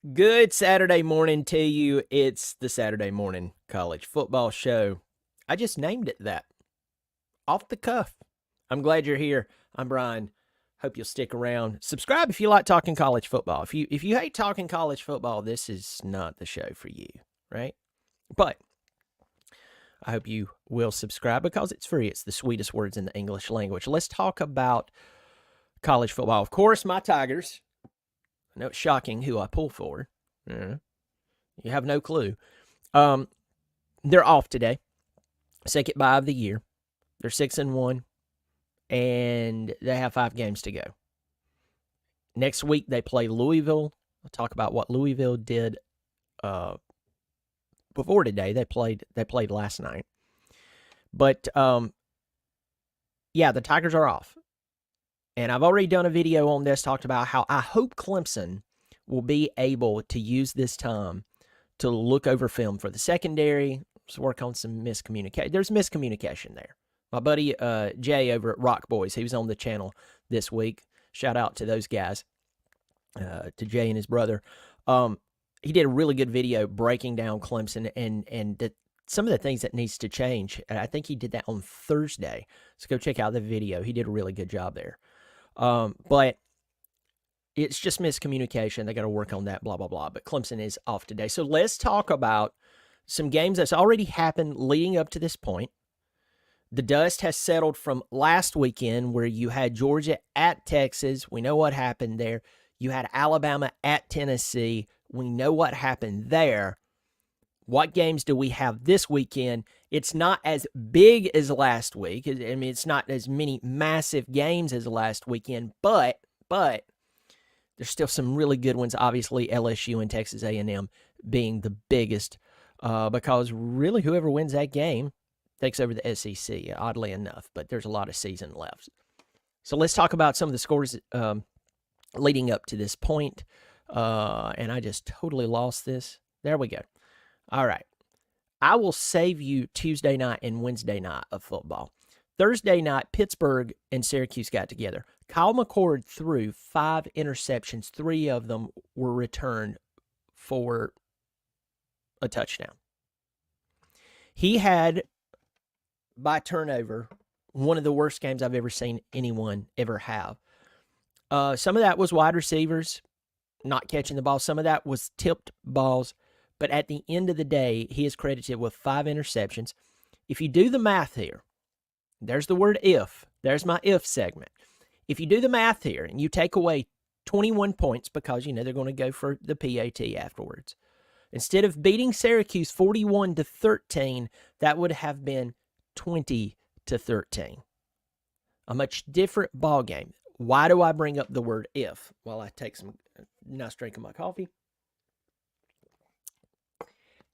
Good Saturday morning to you. It's the Saturday Morning College Football Show. I just named it that. Off the cuff. I'm glad you're here. I'm Brian. Hope you'll stick around. Subscribe if you like talking college football. If you hate talking college football, this is not the show for you, right? But I hope you will subscribe because it's free. It's the sweetest words in the English language. Let's talk about college football. Of course, my Tigers. I know it's shocking who I pull for. You have no clue. They're off today. Second bye of the year. They're 6-1, and they have 5 games to go. Next week they play Louisville. I'll talk about what Louisville did before today. They played last night. But yeah, the Tigers are off. And I've already done a video on this, talked about how I hope Clemson will be able to use this time to look over film for the secondary, to work on some miscommunication. There's miscommunication there. My buddy Jay over at Rock Boys, he was on the channel this week. Shout out to those guys, to Jay and his brother. He did a really good video breaking down Clemson and some of the things that needs to change. I think he did that on Thursday. So go check out the video. He did a really good job there. But it's just miscommunication. They got to work on that, blah, blah, blah. But Clemson is off today. So let's talk about some games that's already happened leading up to this point. The dust has settled from last weekend where you had Georgia at Texas. We know what happened there. You had Alabama at Tennessee. We know what happened there. What games do we have this weekend? It's not as big as last week. I mean, it's not as many massive games as last weekend, but there's still some really good ones. Obviously, LSU and Texas A&M being the biggest, because really whoever wins that game takes over the SEC, oddly enough, but there's a lot of season left. So let's talk about some of the scores leading up to this point. And I just totally lost this. There we go. All right. I will save you Tuesday night and Wednesday night of football. Thursday night, Pittsburgh and Syracuse got together. Kyle McCord threw 5 interceptions. 3 of them were returned for a touchdown. He had, by turnover, one of the worst games I've ever seen anyone ever have. Some of that was wide receivers not catching the ball. Some of that was tipped balls. But at the end of the day, he is credited with 5 interceptions. If you do the math here, there's the word if. There's my if segment. If you do the math here and you take away 21 points because, they're going to go for the PAT afterwards. Instead of beating Syracuse 41-13, that would have been 20-13. A much different ball game. Why do I bring up the word if? While I take some nice drink of my coffee.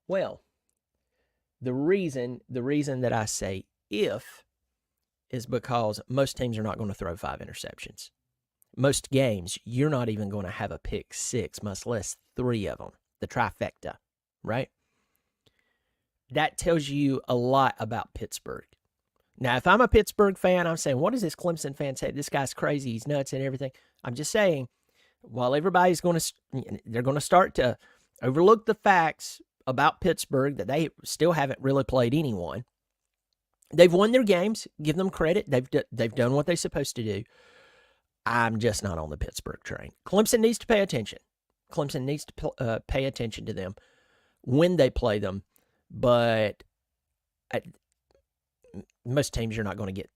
Well, the reason that I say if is because most teams are not going to throw 5 interceptions. Most games, you're not even going to have a pick 6, much less 3 of them, the trifecta, right? That tells you a lot about Pittsburgh. Now, if I'm a Pittsburgh fan, I'm saying, what does this Clemson fan say? This guy's crazy, he's nuts and everything. I'm just saying, while everybody's they're going to start to overlook the facts about Pittsburgh that they still haven't really played anyone. They've won their games. Give them credit. They've done what they're supposed to do. I'm just not on the Pittsburgh train. Clemson needs to pay attention. Clemson needs to pay attention to them when they play them. But most teams, you're not going to get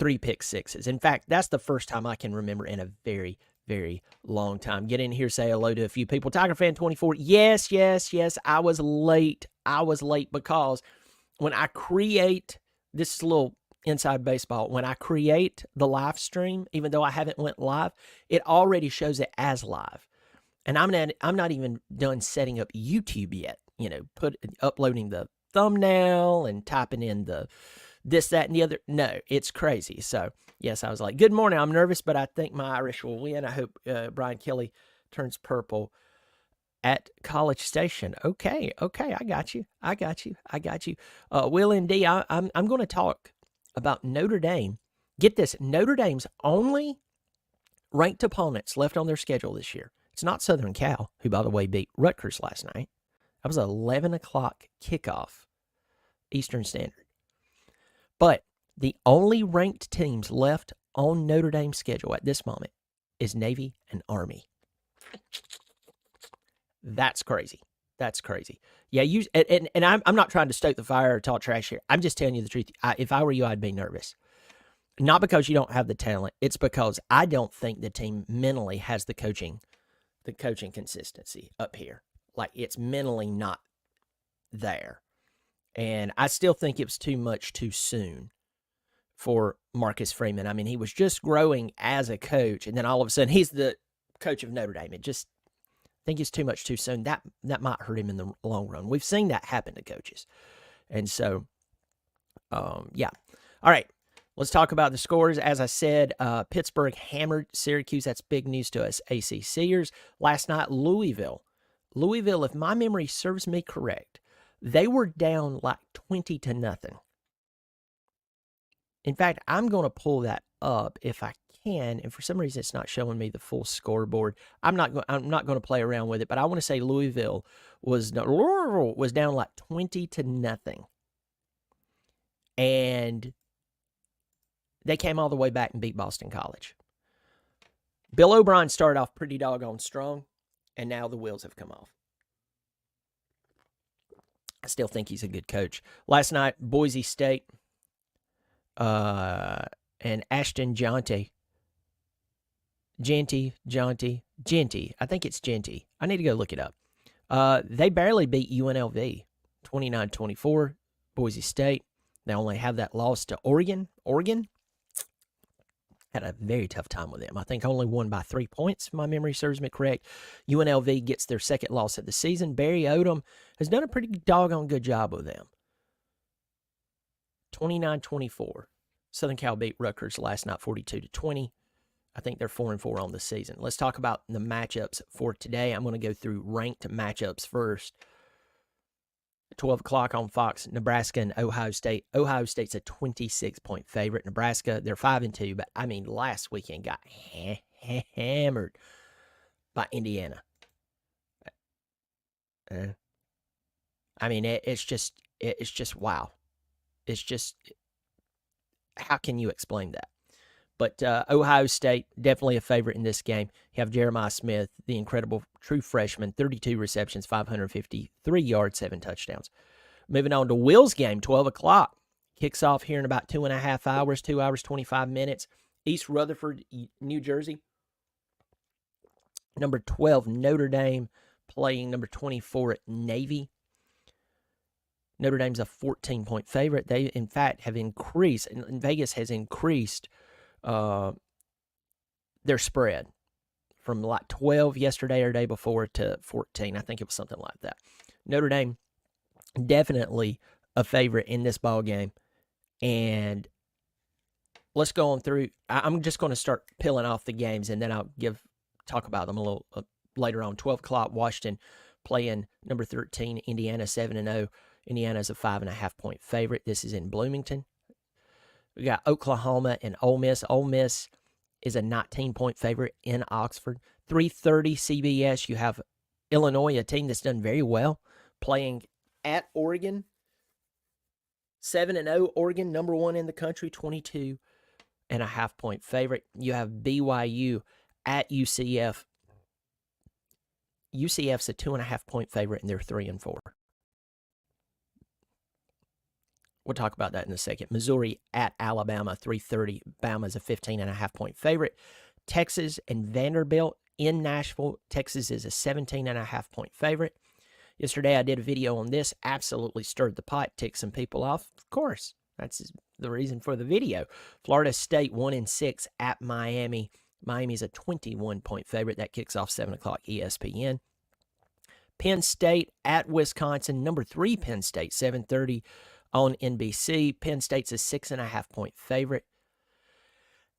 3 pick 6s. In fact, that's the first time I can remember in a very, very long time. Get in here, say hello to a few people. Tiger Fan 24. Yes. I was late. Because when I create, this is a little inside baseball. When I create the live stream, even though I haven't went live, it already shows it as live. And I'm not even done setting up YouTube yet. Uploading the thumbnail and typing in the this, that, and the other. No, it's crazy. So, yes, I was like, good morning. I'm nervous, but I think my Irish will win. I hope Brian Kelly turns purple at College Station. Okay, I got you. Will and D, I'm going to talk about Notre Dame. Get this, Notre Dame's only ranked opponents left on their schedule this year. It's not Southern Cal, who, by the way, beat Rutgers last night. That was an 11 o'clock kickoff, Eastern Standard. But the only ranked teams left on Notre Dame's schedule at this moment is Navy and Army. That's crazy. That's crazy. Yeah, and I'm not trying to stoke the fire or talk trash here. I'm just telling you the truth. If I were you, I'd be nervous. Not because you don't have the talent. It's because I don't think the team mentally has the coaching consistency up here. Like, it's mentally not there. And I still think it was too much too soon for Marcus Freeman. I mean, he was just growing as a coach, and then all of a sudden he's the coach of Notre Dame. I think it's too much too soon. That might hurt him in the long run. We've seen that happen to coaches. And so, yeah. All right. Let's talk about the scores. As I said, Pittsburgh hammered Syracuse. That's big news to us ACCers. Last night, Louisville, if my memory serves me correct, they were down like 20-0. In fact, I'm going to pull that up if I can, and for some reason it's not showing me the full scoreboard. I'm not going to play around with it, but I want to say Louisville was down like 20-0. And they came all the way back and beat Boston College. Bill O'Brien started off pretty doggone strong, and now the wheels have come off. I still think he's a good coach. Last night, Boise State and Ashton Jeanty. I think it's Jeanty. I need to go look it up. They barely beat UNLV, 29-24. Boise State. They only have that loss to Oregon. Oregon had a very tough time with them. I think only won by 3 points, if my memory serves me correct. UNLV gets their second loss of the season. Barry Odom has done a pretty doggone good job with them. 29-24. Southern Cal beat Rutgers last night 42-20. I think they're 4-4 on the season. Let's talk about the matchups for today. I'm going to go through ranked matchups first. 12 o'clock on Fox, Nebraska and Ohio State. Ohio State's a 26-point favorite. Nebraska, they're 5-2, but I mean, last weekend got hammered by Indiana. I mean, it's just wow. It's just, how can you explain that? But Ohio State, definitely a favorite in this game. You have Jeremiah Smith, the incredible true freshman, 32 receptions, 553 yards, 7 touchdowns. Moving on to Will's game, 12 o'clock. Kicks off here in about 2.5 hours, 2 hours, 25 minutes. East Rutherford, New Jersey. Number 12, Notre Dame, playing number 24 at Navy. Notre Dame's a 14-point favorite. They, in fact, have increased, and Vegas has increased their spread from like 12 yesterday or day before to 14. I think it was something like that. Notre Dame, definitely a favorite in this ball game. And let's go on through. I'm just going to start peeling off the games, and then I'll talk about them a little later on. 12 o'clock, Washington playing number 13, Indiana, 7-0. Indiana's a 5.5-point favorite. This is in Bloomington. We got Oklahoma and Ole Miss. Ole Miss is a 19-point favorite in Oxford. 3:30 CBS, you have Illinois, a team that's done very well, playing at Oregon. 7-0 Oregon, number 1 in the country, 22.5-point favorite. You have BYU at UCF. UCF's a 2.5-point favorite, and they're 3-4. We'll talk about that in a second. Missouri at Alabama, 3:30. Bama's a 15.5-point favorite. Texas and Vanderbilt in Nashville. Texas is a 17.5-point favorite. Yesterday I did a video on this. Absolutely stirred the pot, ticked some people off. Of course, that's the reason for the video. Florida State 1-6 at Miami. Miami's a 21-point favorite. That kicks off 7 o'clock ESPN. Penn State at Wisconsin. Number 3 Penn State, 7:30 on NBC. Penn State's a 6.5-point favorite.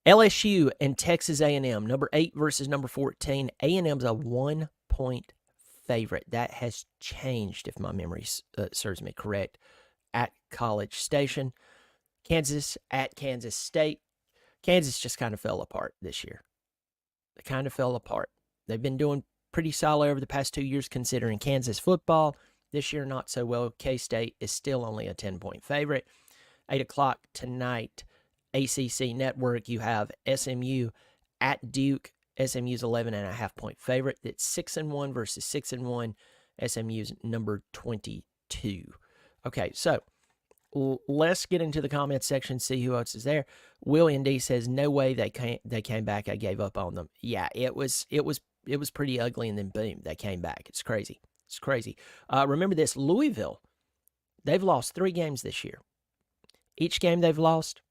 LSU and Texas A&M, number 8 versus number 14. A&M's a 1-point favorite. That has changed, if my memory serves me correct, at College Station. Kansas at Kansas State. Kansas just kind of fell apart this year. They kind of fell apart. They've been doing pretty solid over the past 2 years considering Kansas football. This year, not so well. K-State is still only a 10-point favorite. 8 o'clock tonight, ACC Network, you have SMU at Duke. SMU's 11.5-point favorite. That's 6-1 versus 6-1. SMU's number 22. Okay, so let's get into the comments section, see who else is there. William D says, no way they came back. I gave up on them. Yeah, it was pretty ugly, and then boom, they came back. It's crazy. It's crazy. Remember this, Louisville, they've lost 3 games this year. Each game they've lost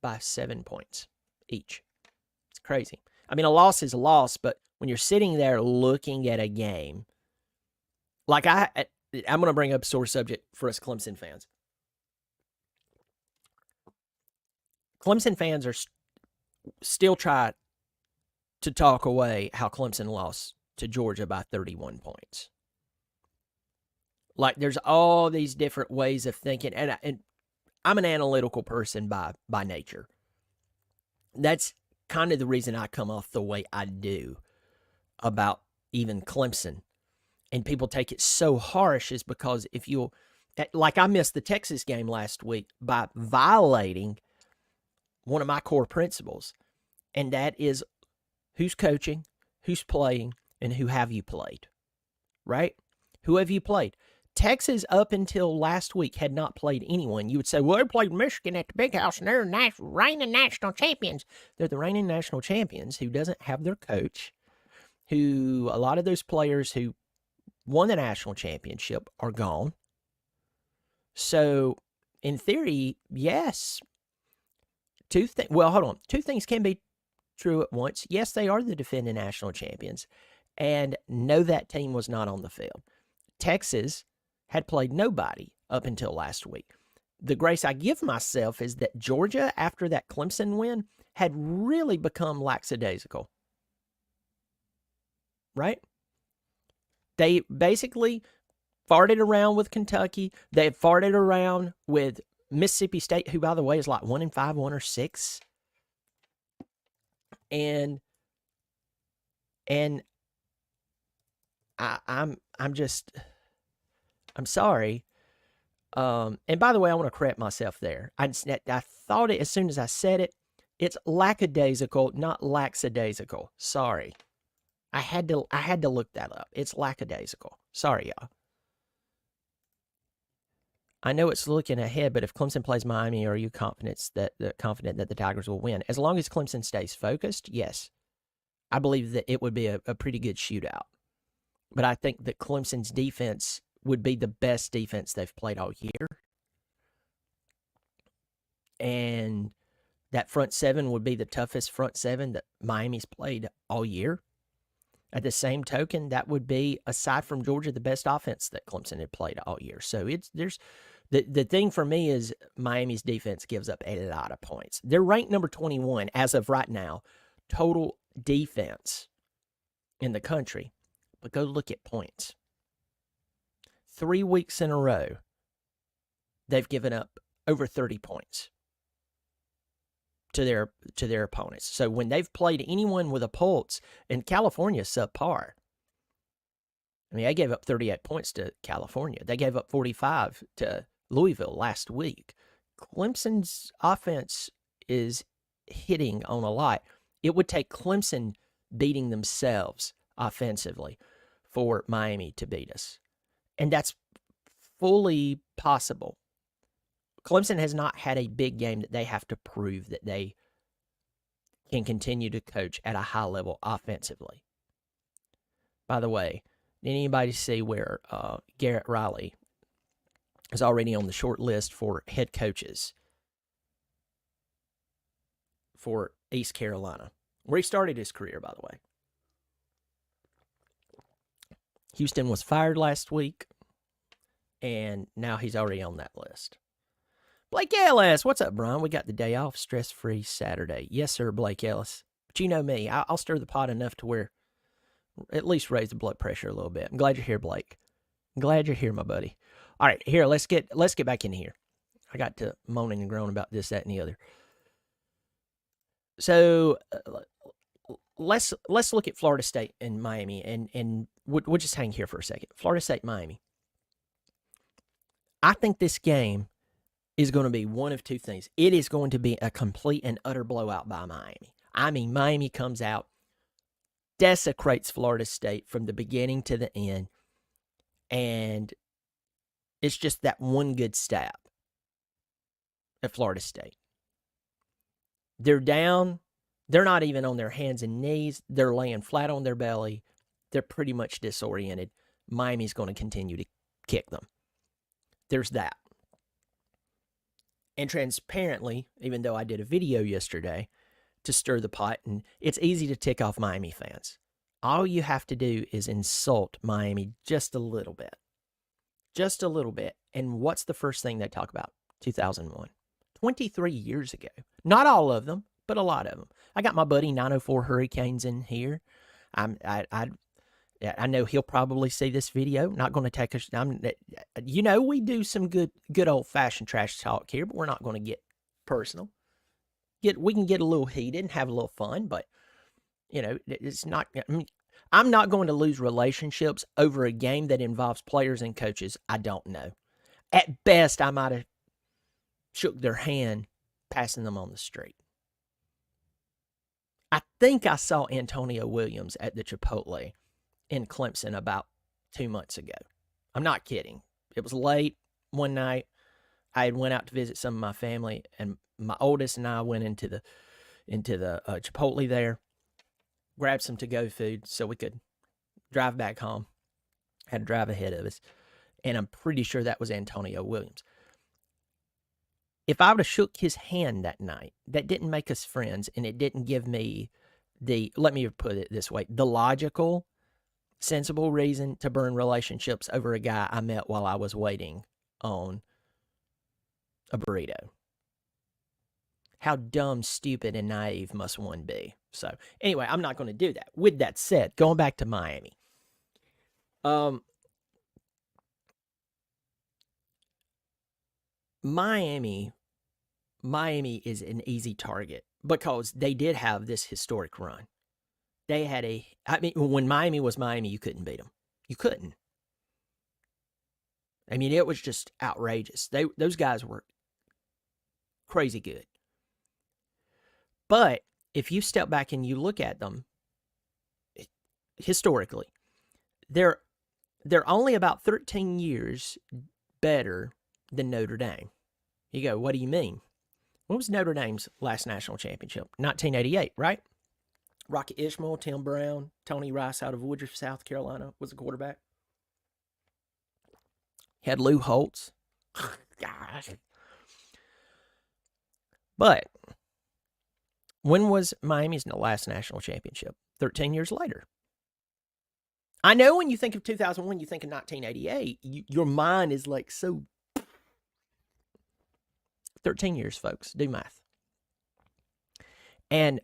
by 7 points each. It's crazy. I mean, a loss is a loss, but when you're sitting there looking at a game, like I'm going to bring up a sore subject for us Clemson fans. Clemson fans are still trying to talk away how Clemson lost to Georgia by 31 points. Like, there's all these different ways of thinking, and I'm an analytical person by nature. That's kind of the reason I come off the way I do about even Clemson. And people take it so harsh is because if you'll, like I missed the Texas game last week by violating one of my core principles, and that is who's coaching, who's playing, and who have you played, right? Who have you played? Texas, up until last week, had not played anyone. You would say, well, they played Michigan at the Big House, and they're reigning national champions. They're the reigning national champions who doesn't have their coach, who a lot of those players who won the national championship are gone. So, in theory, yes. Two things can be true at once. Yes, they are the defending national champions. And no, that team was not on the field. Texas had played nobody up until last week. The grace I give myself is that Georgia, after that Clemson win, had really become lackadaisical. Right? They basically farted around with Kentucky. They had farted around with Mississippi State, who, by the way, is like 1-5, 1-6. And I'm sorry. And by the way, I want to correct myself there. I thought it as soon as I said it. It's lackadaisical, not lackadaisical. Sorry. I had to look that up. It's lackadaisical. Sorry, y'all. I know it's looking ahead, but if Clemson plays Miami, are you confident that the Tigers will win? As long as Clemson stays focused, yes. I believe that it would be a pretty good shootout. But I think that Clemson's defense would be the best defense they've played all year. And that front seven would be the toughest front seven that Miami's played all year. At the same token, that would be, aside from Georgia, the best offense that Clemson had played all year. So the thing for me is Miami's defense gives up a lot of points. They're ranked number 21 as of right now, total defense in the country. But go look at points. 3 weeks in a row, they've given up over 30 points to their opponents. So when they've played anyone with a pulse, and California's subpar. I mean, they gave up 38 points to California. They gave up 45 to Louisville last week. Clemson's offense is hitting on a lot. It would take Clemson beating themselves offensively for Miami to beat us. And that's fully possible. Clemson has not had a big game that they have to prove that they can continue to coach at a high level offensively. By the way, did anybody see where Garrett Riley is already on the short list for head coaches for East Carolina, where he started his career, by the way? Houston was fired last week, and now he's already on that list. Blake Ellis, what's up, Brian? We got the day off, stress-free Saturday. Yes, sir, Blake Ellis. But you know me, I'll stir the pot enough to where at least raise the blood pressure a little bit. I'm glad you're here, Blake. I'm glad you're here, my buddy. All right, here, let's get back in here. I got to moaning and groaning about this, that, and the other. So let's look at Florida State and Miami, and we'll just hang here for a second. Florida State, Miami. I think this game is going to be one of two things. It is going to be a complete and utter blowout by Miami. I mean, Miami comes out, desecrates Florida State from the beginning to the end, and it's just that one good stab at Florida State. They're down. They're not even on their hands and knees. They're laying flat on their belly. They're pretty much disoriented. Miami's going to continue to kick them. There's that. And transparently, even though I did a video yesterday to stir the pot, and it's easy to tick off Miami fans. All you have to do is insult Miami just a little bit. Just a little bit. And what's the first thing they talk about? 2001. 23 years ago. Not all of them, but a lot of them. I got my buddy 904 Hurricanes in here. I know he'll probably see this video. Not going to take us. We do some good old fashioned trash talk here, but we're not going to get personal. We can get a little heated and have a little fun, but it's not. I'm not going to lose relationships over a game that involves players and coaches I don't know. At best, I might have shook their hand passing them on the street. I think I saw Antonio Williams at the Chipotle in Clemson about 2 months ago. I'm not kidding. It was late one night. I had went out to visit some of my family, and my oldest and I went into the Chipotle there, grabbed some to-go food so we could drive back home. Had to drive ahead of us, and I'm pretty sure that was Antonio Williams. If I would have shook his hand that night, that didn't make us friends, and it didn't give me let me put it this way, the logical, sensible reason to burn relationships over a guy I met while I was waiting on a burrito. How dumb, stupid, and naive must one be? So, anyway, I'm not going to do that. With that said, going back to Miami. Miami is an easy target because they did have this historic run. They had when Miami was Miami, you couldn't beat them. You couldn't. I mean, it was just outrageous. Those guys were crazy good. But if you step back and you look at them historically, they're only about 13 years better than Notre Dame. You go, what do you mean? What was Notre Dame's last national championship? 1988, right? Rocket Ishmael, Tim Brown, Tony Rice out of Woodruff, South Carolina was the quarterback. Had Lou Holtz. Gosh. But when was Miami's last national championship? 13 years later. I know when you think of 2001, you think of 1988. Your mind is like so. 13 years, folks. Do math. And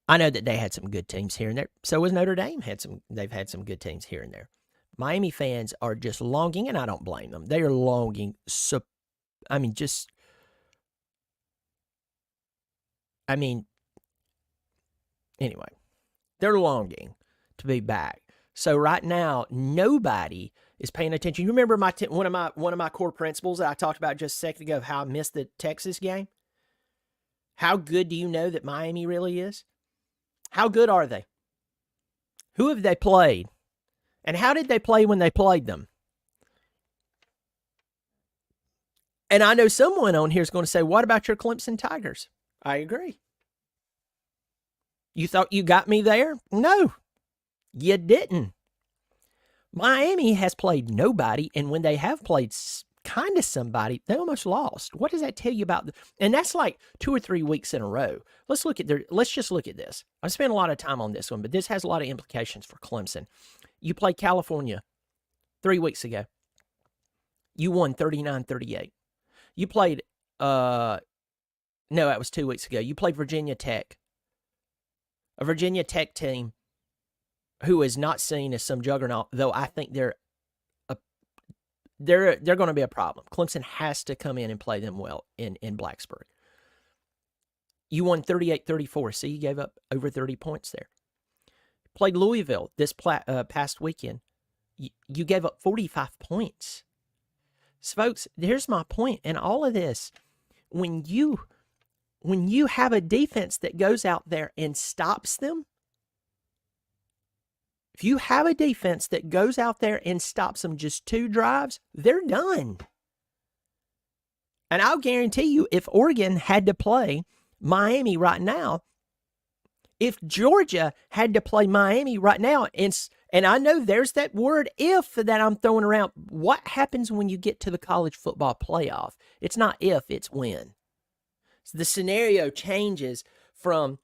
I know that they had some good teams here and there. So was Notre Dame. They've had some good teams here and there. Miami fans are just longing, and I don't blame them. They are longing. Anyway, they're longing to be back. So right now, nobody is paying attention. You remember one of my core principles that I talked about just a second ago of how I missed the Texas game? How good do you know that Miami really is? How good are they? Who have they played? And how did they play when they played them? And I know someone on here is going to say, what about your Clemson Tigers? I agree. You thought you got me there? No, you didn't. Miami has played nobody, and when they have played kind of somebody, they almost lost. What does that tell you about and that's like 2 or 3 weeks in a row. Let's just look at this. I've spent a lot of time on this one, but this has a lot of implications for Clemson. You played California 3 weeks ago. You won 39-38. You played no, that was 2 weeks ago. You played Virginia Tech. A Virginia Tech team who is not seen as some juggernaut, though I think they're going to be a problem. Clemson has to come in and play them well in Blacksburg. You won 38-34. See, you gave up over 30 points there. Played Louisville this past weekend. You gave up 45 points. So, folks, here's my point in all of this. When you have a defense that goes out there and stops them, if you have a defense that goes out there and stops them just 2 drives, they're done. And I'll guarantee you, if Oregon had to play Miami right now, if Georgia had to play Miami right now, and I know there's that word if that I'm throwing around, what happens when you get to the college football playoff? It's not if, it's when. So the scenario changes from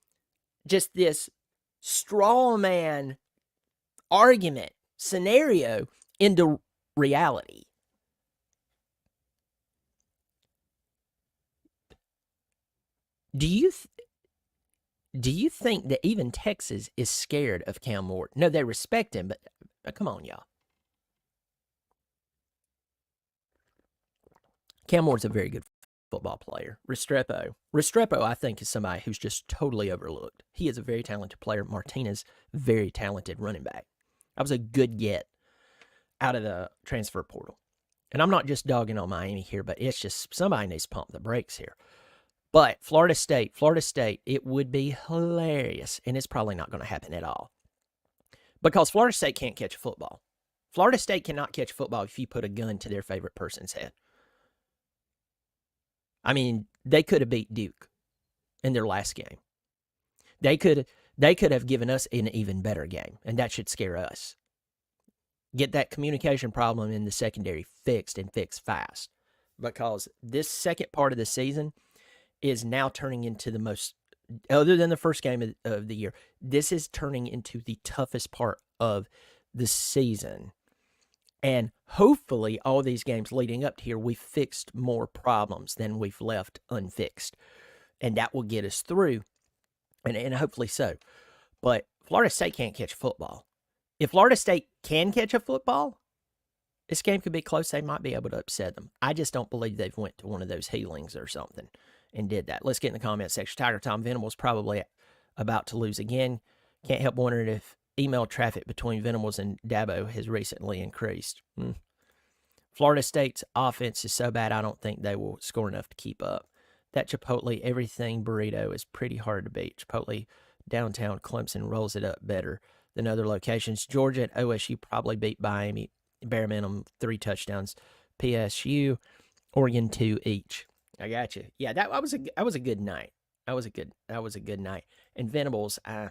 just this straw man argument scenario into reality. Do you think that even Texas is scared of Cam Ward? No, they respect him, but come on, y'all. Cam Ward's a very good football player. Restrepo, I think, is somebody who's just totally overlooked. He is a very talented player. Martinez, very talented running back. That was a good get out of the transfer portal. And I'm not just dogging on Miami here, but it's just somebody needs to pump the brakes here. But Florida State, it would be hilarious, and it's probably not going to happen at all. Because Florida State can't catch a football. Florida State cannot catch a football if you put a gun to their favorite person's head. I mean, they could have beat Duke in their last game. They could have given us an even better game, and that should scare us. Get that communication problem in the secondary fixed and fixed fast. Because this second part of the season is now turning into the most, other than the first game of the year, this is turning into the toughest part of the season. And hopefully all these games leading up to here, we've fixed more problems than we've left unfixed. And that will get us through, and hopefully so. But Florida State can't catch football. If Florida State can catch a football, this game could be close. They might be able to upset them. I just don't believe they've went to one of those healings or something and did that. Let's get in the comment section. Tiger Tom Venables probably about to lose again. Can't help wondering if email traffic between Venables and Dabo has recently increased. Florida State's offense is so bad, I don't think they will score enough to keep up. That Chipotle everything burrito is pretty hard to beat. Chipotle downtown Clemson rolls it up better than other locations. Georgia and OSU probably beat Miami, bare minimum 3 touchdowns. PSU, Oregon 2 each. I got you. Yeah, that was a good night. That was a good night. And Venables, I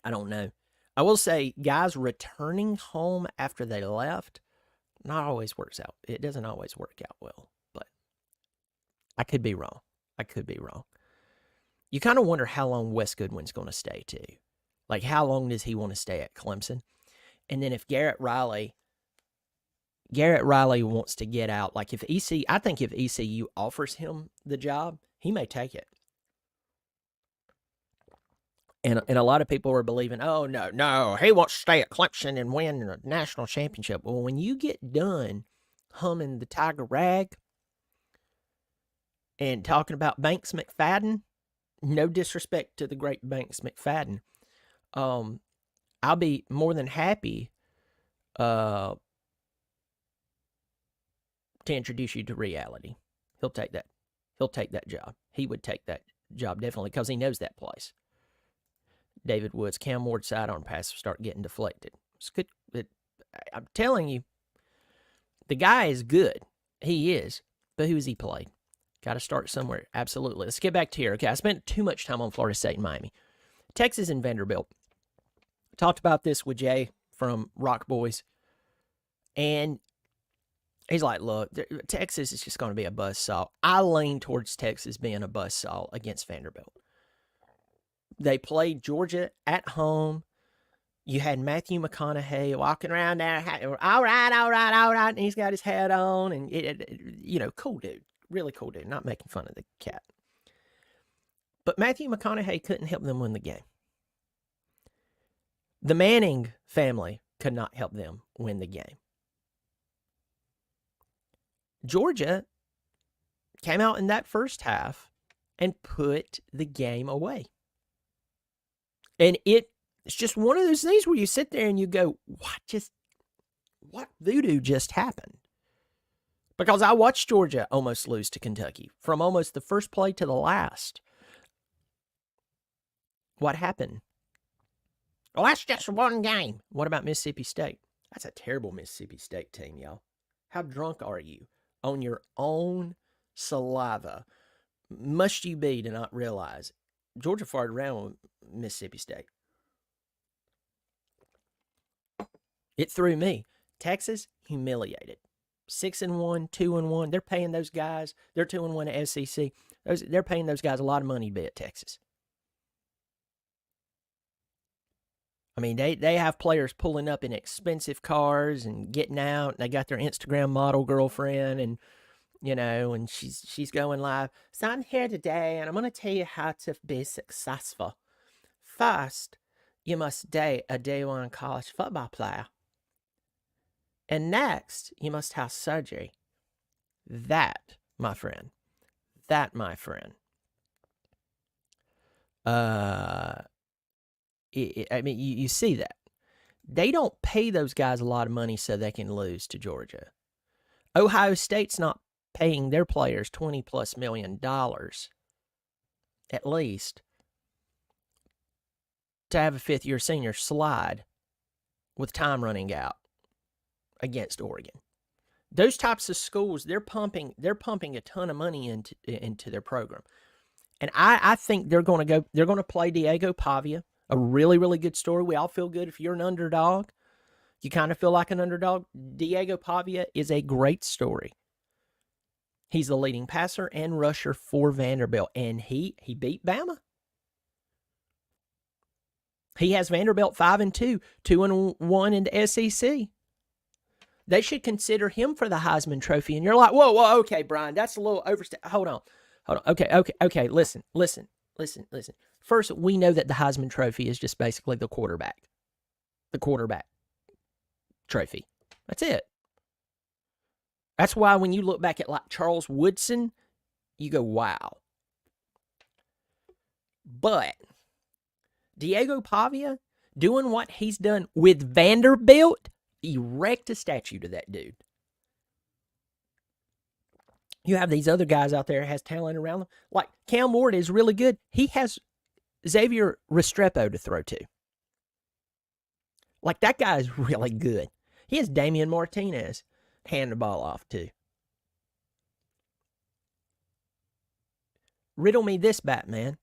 don't know. I will say, guys returning home after they left, not always works out. It doesn't always work out well, but I could be wrong. You kind of wonder how long Wes Goodwin's going to stay, too. Like, how long does he want to stay at Clemson? And then if Garrett Riley wants to get out, like I think if ECU offers him the job, he may take it. And a lot of people are believing, oh, no, he wants to stay at Clemson and win a national championship. Well, when you get done humming the Tiger Rag and talking about Banks McFadden, no disrespect to the great Banks McFadden, I'll be more than happy to introduce you to reality. He'll take that. He'll take that job. He would take that job definitely because he knows that place. David Woods, Cam Ward's sidearm pass start getting deflected. It's good. I'm telling you, the guy is good. He is. But who has he played? Got to start somewhere. Absolutely. Let's get back to here. Okay, I spent too much time on Florida State and Miami. Texas and Vanderbilt. Talked about this with Jay from Rock Boys. And he's like, look, Texas is just going to be a buzzsaw. I lean towards Texas being a buzzsaw against Vanderbilt. They played Georgia at home. You had Matthew McConaughey walking around there. All right. And he's got his hat on. And, cool dude. Really cool dude. Not making fun of the cat. But Matthew McConaughey couldn't help them win the game. The Manning family could not help them win the game. Georgia came out in that first half and put the game away. And it's just one of those things where you sit there and you go, what voodoo just happened? Because I watched Georgia almost lose to Kentucky from almost the first play to the last. What happened? Well, that's just one game. What about Mississippi State? That's a terrible Mississippi State team, y'all. How drunk are you on your own saliva? Must you be to not realize Georgia farted around with Mississippi State? It threw me. Texas, humiliated. 6-1, 2-1. They're paying those guys. They're 2-1 at SEC. They're paying those guys a lot of money to be at Texas. I mean, they have players pulling up in expensive cars and getting out. And they got their Instagram model girlfriend, and and she's going live. So I'm here today, and I'm going to tell you how to be successful. First, you must date a D1 college football player. And next, you must have surgery. That, my friend. I mean, you see that. They don't pay those guys a lot of money so they can lose to Georgia. Ohio State's not paying their players $20+ million, at least, to have a fifth-year senior slide with time running out against Oregon. Those types of schools, they're pumping a ton of money into their program. And I think they're going to play Diego Pavia, a really, really good story. We all feel good if you're an underdog. You kind of feel like an underdog. Diego Pavia is a great story. He's the leading passer and rusher for Vanderbilt, and he beat Bama. He has Vanderbilt 5-2, 2-1 in the SEC. They should consider him for the Heisman Trophy. And you're like, whoa, okay, Brian, that's a little overstep. Hold on. Okay, listen. First, we know that the Heisman Trophy is just basically the quarterback trophy. That's it. That's why when you look back at like Charles Woodson, you go, wow. But Diego Pavia doing what he's done with Vanderbilt, erect a statue to that dude. You have these other guys out there that has talent around them. Like Cam Ward is really good. He has Xavier Restrepo to throw to. Like that guy is really good. He has Damian Martinez hand the ball off to. Riddle me this, Batman.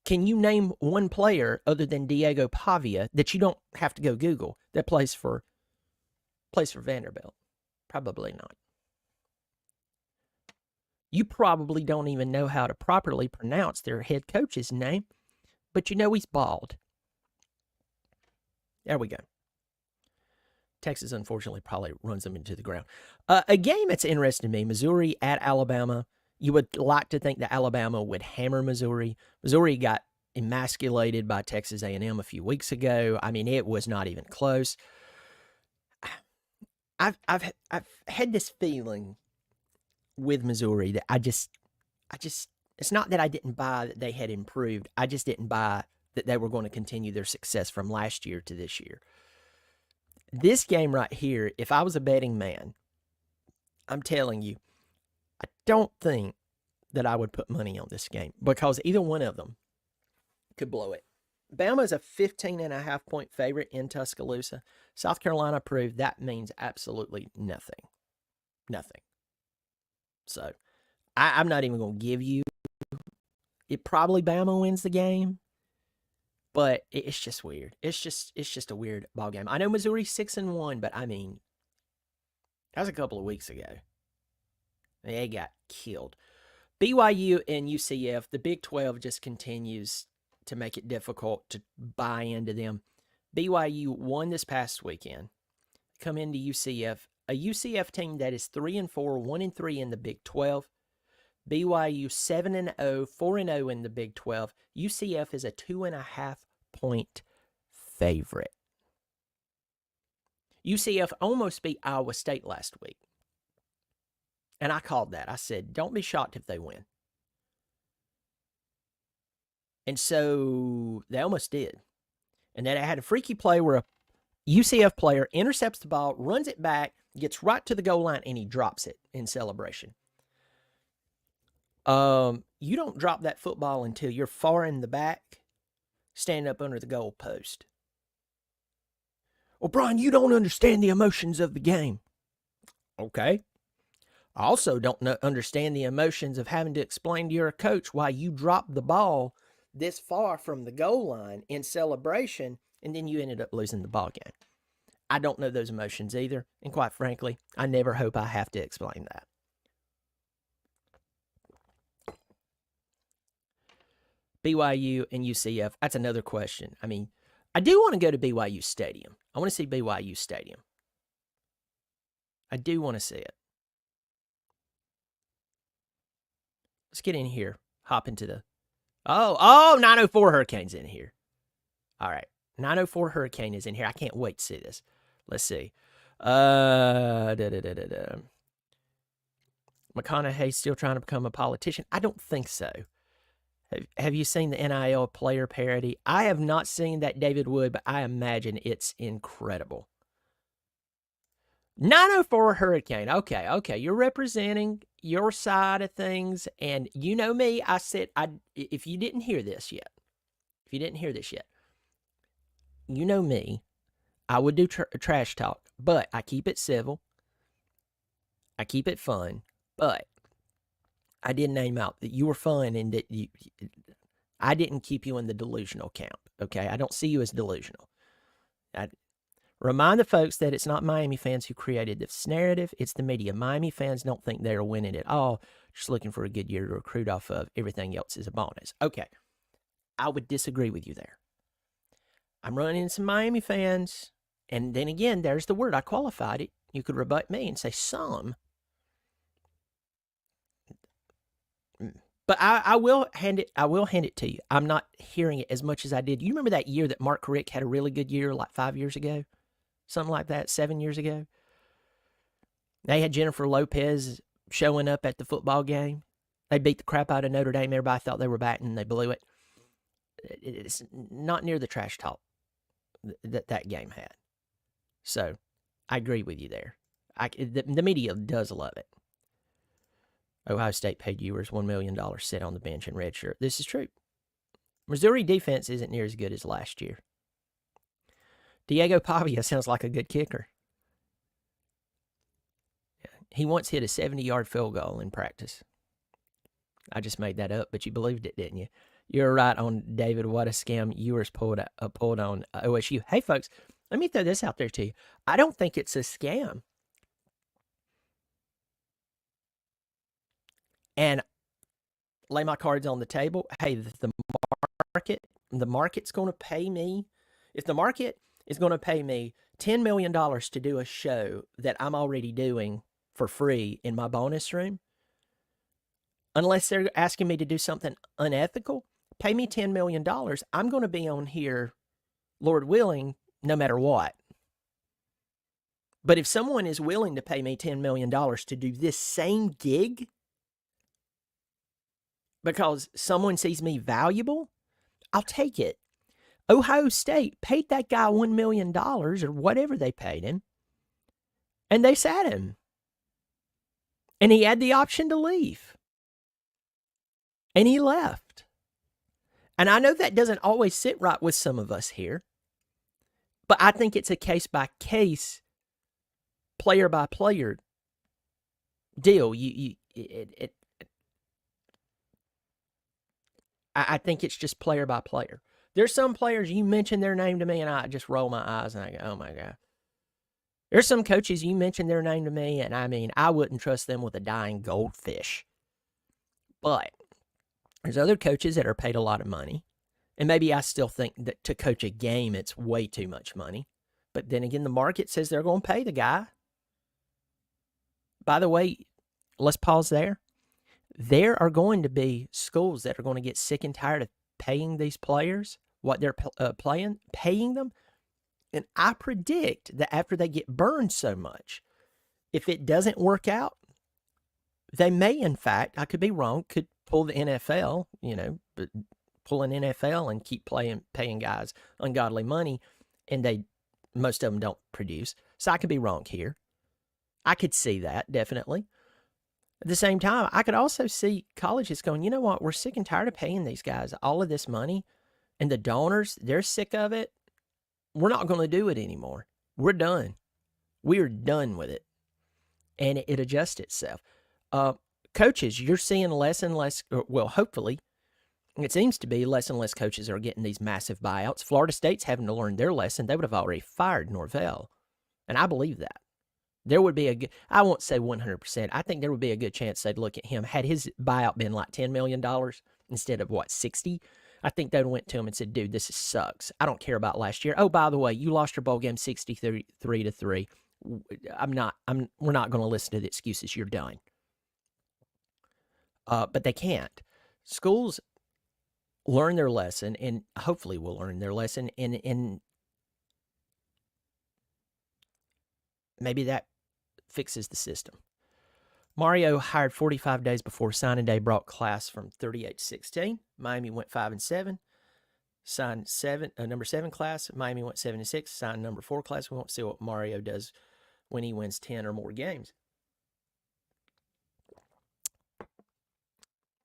Can you name one player other than Diego Pavia that you don't have to go Google that plays for Vanderbilt? Probably not. You probably don't even know how to properly pronounce their head coach's name, but you know he's bald. There we go. Texas, unfortunately, probably runs them into the ground. A game that's interesting to me, Missouri at Alabama. You would like to think that Alabama would hammer Missouri. Missouri got emasculated by Texas A&M a few weeks ago. I mean, it was not even close. I've had this feeling with Missouri that I just it's not that I didn't buy that they had improved. I just didn't buy that they were going to continue their success from last year to this year. This game right here, if I was a betting man, I'm telling you, I don't think that I would put money on this game because either one of them could blow it. Bama is a 15.5 point favorite in Tuscaloosa. South Carolina proved that means absolutely nothing. Nothing. So I'm not even going to give you it. Probably Bama wins the game, but it's just weird. It's just a weird ball game. I know Missouri's 6-1, but I mean, that was a couple of weeks ago. They got killed. BYU and UCF, the Big 12 just continues to make it difficult to buy into them. BYU won this past weekend. Come into UCF, a UCF team that is 3-4, 1-3 in the Big 12. BYU 7-0, 4-0 in the Big 12. UCF is a 2.5 point favorite. UCF almost beat Iowa State last week. And I called that. I said, don't be shocked if they win. And so they almost did. And then I had a freaky play where a UCF player intercepts the ball, runs it back, gets right to the goal line, and he drops it in celebration. You don't drop that football until you're far in the back, standing up under the goal post. Well, Brian, you don't understand the emotions of the game. Okay. I also don't understand the emotions of having to explain to your coach why you dropped the ball this far from the goal line in celebration, and then you ended up losing the ball game. I don't know those emotions either, and quite frankly, I never hope I have to explain that. BYU and UCF, that's another question. I mean, I do want to go to BYU Stadium. I want to see BYU Stadium. I do want to see it. Let's get in here. Hop into the... Oh, 904 Hurricane's in here. All right. 904 Hurricane is in here. I can't wait to see this. Let's see. McConaughey's still trying to become a politician? I don't think so. Have you seen the NIL player parody? I have not seen that, David Wood, but I imagine it's incredible. 904 Hurricane. Okay. You're representing your side of things, and you know me. I said, if you didn't hear this yet, you know me. I would do trash talk, but I keep it civil. I keep it fun, but I did name out that you were fun and that I didn't keep you in the delusional camp, okay? I don't see you as delusional. I remind the folks that it's not Miami fans who created this narrative. It's the media. Miami fans don't think they're winning at all, just looking for a good year to recruit off of. Everything else is a bonus. Okay, I would disagree with you there. I'm running into some Miami fans, and then again, there's the word. I qualified it. You could rebut me and say some. But I will hand it to you. I'm not hearing it as much as I did. You remember that year that Mark Richt had a really good year, like 5 years ago? Something like that, 7 years ago? They had Jennifer Lopez showing up at the football game. They beat the crap out of Notre Dame. Everybody thought they were batting, and they blew it. It's not near the trash talk that game had. So, I agree with you there. The media does love it. Ohio State paid Ewers $1 million to sit on the bench in red shirt. This is true. Missouri defense isn't near as good as last year. Diego Pavia sounds like a good kicker. He once hit a 70-yard field goal in practice. I just made that up, but you believed it, didn't you? You're right on, David. What a scam Ewers pulled on OSU. Hey, folks, let me throw this out there to you. I don't think it's a scam. And lay my cards on the table. Hey, the market's going to pay me. If the market is going to pay me $10 million to do a show that I'm already doing for free in my bonus room, unless they're asking me to do something unethical, pay me $10 million. I'm going to be on here, Lord willing, no matter what. But if someone is willing to pay me $10 million to do this same gig, because someone sees me valuable, I'll take it. Ohio State paid that guy $1 million or whatever they paid him, and they sat him. And he had the option to leave. And he left. And I know that doesn't always sit right with some of us here, but I think it's a case-by-case, player-by-player deal. I think it's just player by player. There's some players, you mention their name to me, and I just roll my eyes, and I go, oh, my God. There's some coaches, you mention their name to me, and I mean, I wouldn't trust them with a dying goldfish. But there's other coaches that are paid a lot of money, and maybe I still think that to coach a game, it's way too much money. But then again, the market says they're going to pay the guy. By the way, let's pause there. There are going to be schools that are going to get sick and tired of paying these players what they're paying them. And I predict that after they get burned so much, if it doesn't work out, they may, in fact, I could be wrong, could pull the NFL, pull an NFL and keep paying guys ungodly money, and most of them don't produce. So I could be wrong here. I could see that, definitely. At the same time, I could also see colleges going, you know what, we're sick and tired of paying these guys all of this money, and the donors, they're sick of it. We're not going to do it anymore. We're done. We are done with it. And it adjusts itself. Coaches, you're seeing less and less, well, hopefully, it seems to be less and less coaches are getting these massive buyouts. Florida State's having to learn their lesson. They would have already fired Norvell. And I believe that. There would be I won't say 100%. I think there would be a good chance they'd look at him. Had his buyout been like $10 million instead of, 60, I think they'd went to him and said, dude, this sucks. I don't care about last year. Oh, by the way, you lost your bowl game 63-3. We're not going to listen to the excuses. You're done. But they can't. Schools learn their lesson, and hopefully will learn their lesson, and maybe that fixes the system. Mario hired 45 days before signing day, brought class from 38 to 16. Miami went 5-7. Signed number 7 class. Miami went 7-6. Signed number 4 class. We won't see what Mario does when he wins 10 or more games.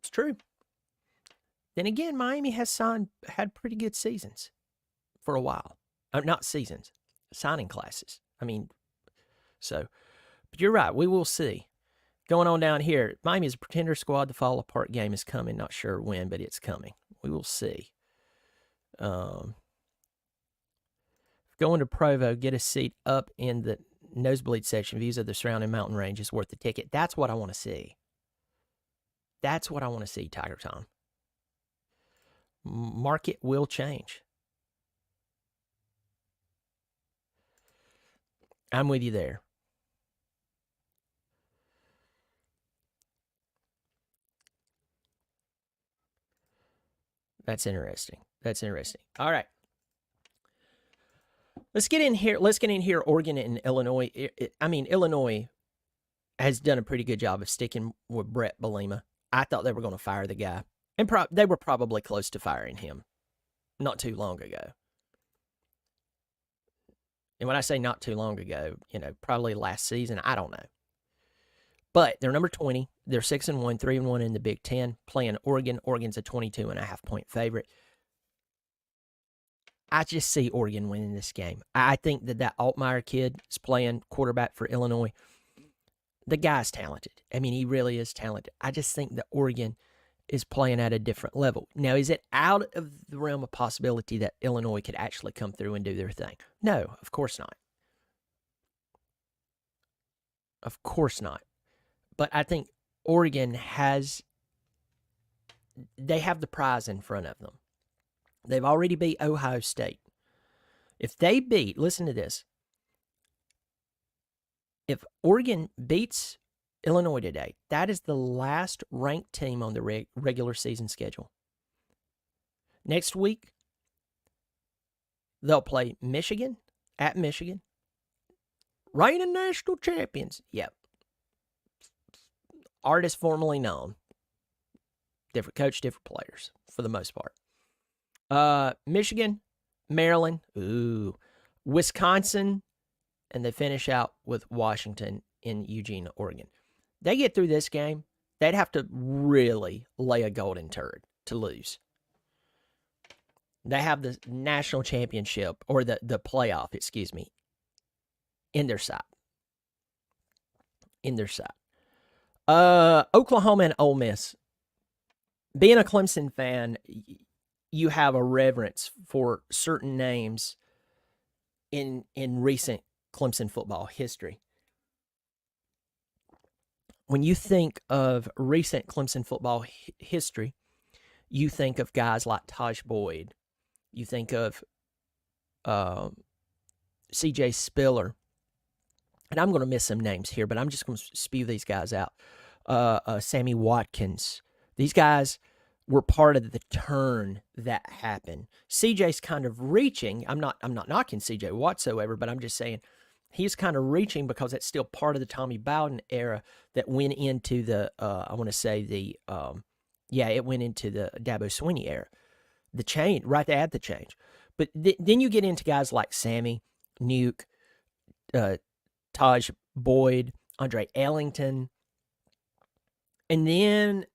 It's true. Then again, Miami has had pretty good seasons for a while. Not seasons, signing classes. But you're right. We will see. Going on down here, Miami is a pretender squad. The fall apart game is coming. Not sure when, but it's coming. We will see. Going to Provo, get a seat up in the nosebleed section. Views of the surrounding mountain range is worth the ticket. That's what I want to see. That's what I want to see, Tiger Tom. Market will change. I'm with you there. That's interesting. All right. Let's get in here. Oregon and Illinois. Illinois has done a pretty good job of sticking with Brett Bielema. I thought they were going to fire the guy. And they were probably close to firing him not too long ago. And when I say not too long ago, probably last season, I don't know. But they're number 20. They're 6-1, 3-1 in the Big Ten, playing Oregon. Oregon's a 22.5-point favorite. I just see Oregon winning this game. I think that Altmaier kid is playing quarterback for Illinois. The guy's talented. He really is talented. I just think that Oregon is playing at a different level. Now, is it out of the realm of possibility that Illinois could actually come through and do their thing? No, of course not. Of course not. But I think Oregon they have the prize in front of them. They've already beat Ohio State. If they listen to this, if Oregon beats Illinois today, that is the last ranked team on the regular season schedule. Next week, they'll play Michigan at Michigan. Reigning national champions. Yep. Artist formerly known. Different coach, different players for the most part. Michigan, Maryland, Wisconsin, and they finish out with Washington in Eugene, Oregon. They get through this game, they'd have to really lay a golden turd to lose. They have the national championship, or the playoff, in their sight. Oklahoma and Ole Miss. Being a Clemson fan, you have a reverence for certain names in recent Clemson football history. When you think of recent Clemson football history, you think of guys like Taj Boyd. You think of C.J. Spiller. And I'm going to miss some names here, but I'm just going to spew these guys out. Sammy Watkins. These guys were part of the turn that happened. CJ's kind of reaching. I'm not knocking CJ whatsoever, but I'm just saying he's kind of reaching because it's still part of the Tommy Bowden era that went into the it went into the Dabo Swinney era. the change, right at the change. But then you get into guys like Sammy, Nuke, Taj Boyd, Andre Ellington, and then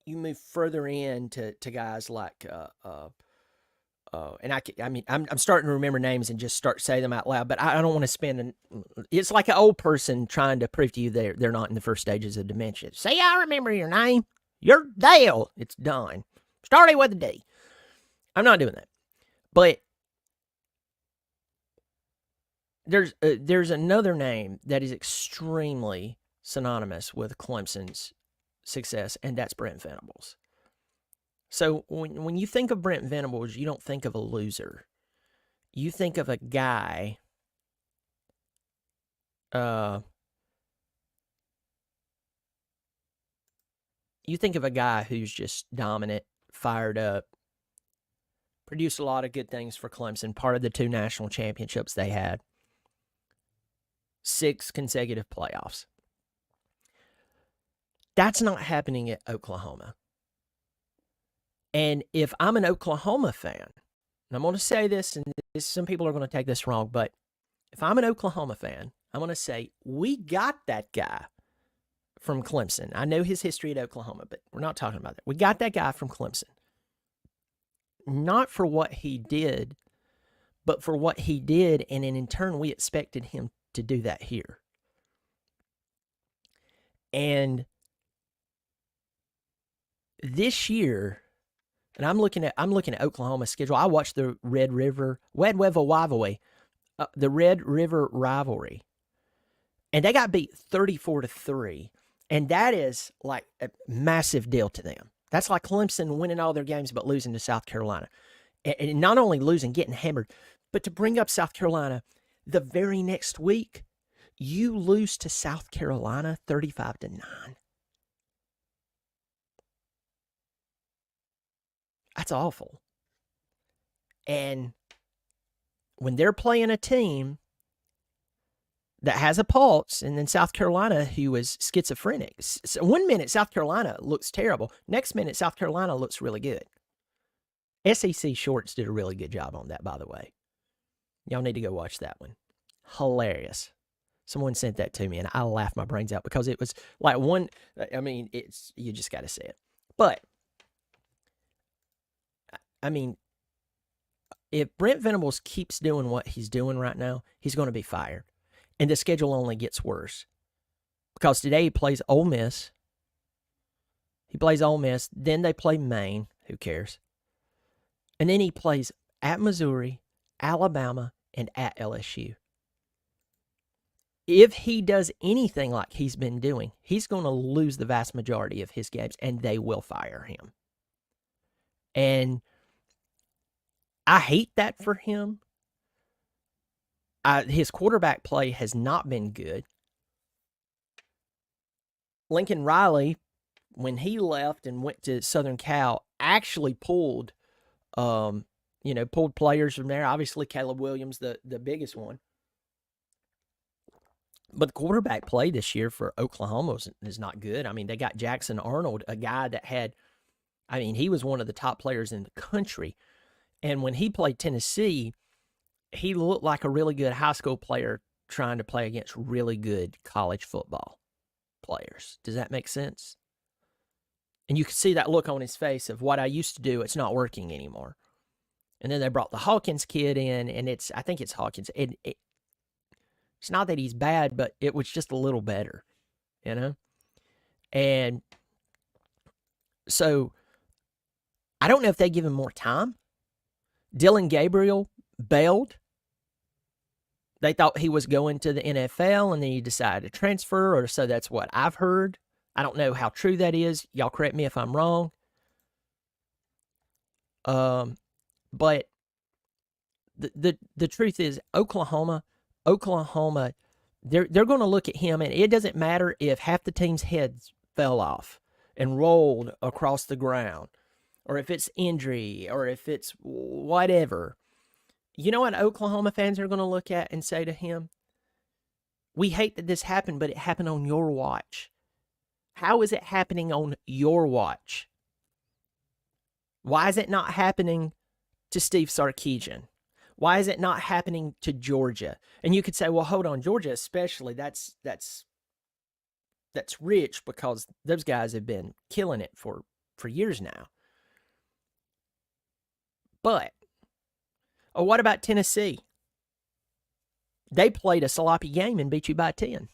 you move further in to guys like and I'm starting to remember names and just start saying them out loud, but I don't want to spend it's like an old person trying to prove to you they're not in the first stages of dementia. Say, I remember your name. You're Dale. It's Don. Starting with a D. I'm not doing that. But there's another name that is extremely synonymous with Clemson's success, and that's Brent Venables. So when you think of Brent Venables, you don't think of a loser. You think of a guy who's just dominant, fired up, produced a lot of good things for Clemson, part of the 2 national championships they had, 6 consecutive playoffs. That's not happening at Oklahoma. And if I'm an Oklahoma fan, and I'm going to say this, and some people are going to take this wrong, but if I'm an Oklahoma fan, I'm going to say, we got that guy from Clemson. I know his history at Oklahoma, but we're not talking about that. We got that guy from Clemson. Not for what he did, but for what he did, and in turn, we expected him to do that here. And this year, and I'm looking at Oklahoma's schedule. I watched the Red River Rivalry, and they got beat 34-3, and that is like a massive deal to them. That's like Clemson winning all their games but losing to South Carolina, and not only losing, getting hammered, but to bring up South Carolina, the very next week, you lose to South Carolina 35-9. That's awful. And when they're playing a team that has a pulse, and then South Carolina, who is schizophrenic. So 1 minute, South Carolina looks terrible. Next minute, South Carolina looks really good. SEC Shorts did a really good job on that, by the way. Y'all need to go watch that one. Hilarious. Someone sent that to me, and I laughed my brains out because it was like you just got to see it. But if Brent Venables keeps doing what he's doing right now, he's going to be fired. And the schedule only gets worse. Because today he plays Ole Miss. Then they play Maine. Who cares? And then he plays at Missouri, Alabama, and at LSU. If he does anything like he's been doing, he's going to lose the vast majority of his games, and they will fire him. And I hate that for him. His quarterback play has not been good. Lincoln Riley, when he left and went to Southern Cal, actually pulled players from there. Obviously, Caleb Williams, the biggest one. But the quarterback play this year for Oklahoma is not good. I mean, they got Jackson Arnold, a guy that he was one of the top players in the country. And when he played Tennessee, he looked like a really good high school player trying to play against really good college football players. Does that make sense? And you can see that look on his face of what I used to do, it's not working anymore. And then they brought the Hawkins kid in, and I think it's Hawkins. It's not that he's bad, but it was just a little better, you know? And so I don't know if they give him more time. Dylan Gabriel bailed. They thought he was going to the NFL, and then he decided to transfer, or so that's what I've heard. I don't know how true that is. Y'all correct me if I'm wrong. But the truth is, Oklahoma, they're going to look at him, and it doesn't matter if half the team's heads fell off and rolled across the ground, or if it's injury, or if it's whatever. You know what Oklahoma fans are going to look at and say to him? We hate that this happened, but it happened on your watch. How is it happening on your watch? Why is it not happening to Steve Sarkisian? Why is it not happening to Georgia? And you could say, well, hold on, Georgia especially, that's rich because those guys have been killing it for years now. But, what about Tennessee? They played a sloppy game and beat you by 10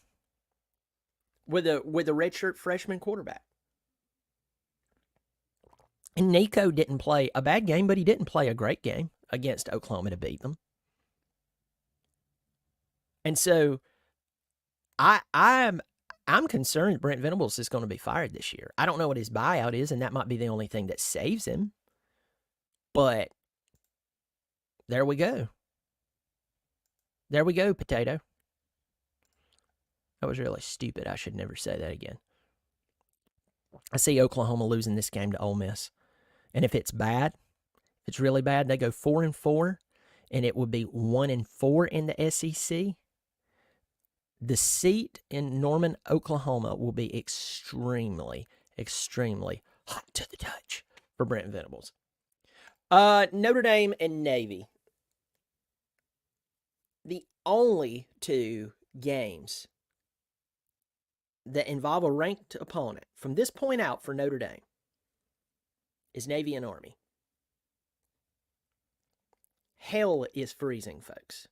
with a redshirt freshman quarterback. And Nico didn't play a bad game, but he didn't play a great game against Oklahoma to beat them. And so I'm concerned Brent Venables is going to be fired this year. I don't know what his buyout is, and that might be the only thing that saves him. But there we go. There we go, potato. That was really stupid. I should never say that again. I see Oklahoma losing this game to Ole Miss. And if it's bad, if it's really bad, they go 4-4, and it would be 1-4 in the SEC. The seat in Norman, Oklahoma will be extremely, extremely hot to the touch for Brent Venables. Notre Dame and Navy. The only two games that involve a ranked opponent from this point out for Notre Dame is Navy and Army. Hell is freezing, folks.